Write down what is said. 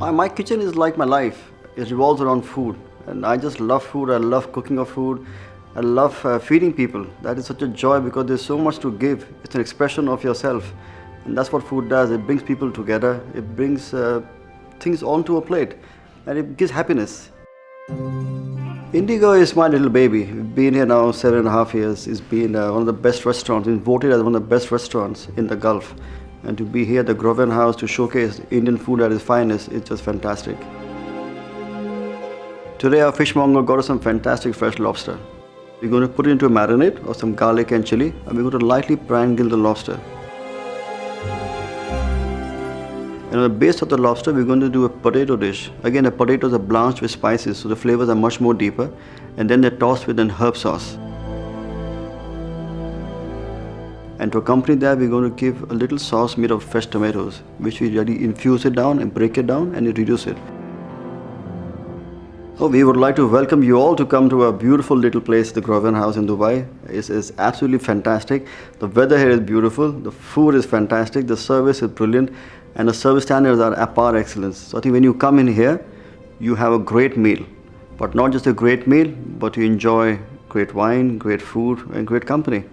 My kitchen is like my life. It revolves around food. And I just love food. I love cooking of food. I love feeding people. That is such a joy because there's so much to give. It's an expression of yourself. And that's what food does. It brings people together. It brings things onto a plate. And it gives happiness. Indego is my little baby. We've been here now 7.5 years. It's been one of the best restaurants. It's voted as one of the best restaurants in the Gulf. And to be here at the Groven House to showcase Indian food at its finest is just fantastic. Today our fishmonger got us some fantastic fresh lobster. We're going to put it into a marinade of some garlic and chili, and we're going to lightly pan grill the lobster. And on the base of the lobster, we're going to do a potato dish. Again, the potatoes are blanched with spices, so the flavors are much more deeper. And then they're tossed with an herb sauce. And to accompany that, we're going to give a little sauce made of fresh tomatoes, which we really infuse it down and break it down and reduce it. So we would like to welcome you all to come to a beautiful little place, the Groven House in Dubai. It's absolutely fantastic. The weather here is beautiful. The food is fantastic. The service is brilliant. And the service standards are par excellence. So I think when you come in here, you have a great meal. But not just a great meal, but you enjoy great wine, great food, and great company.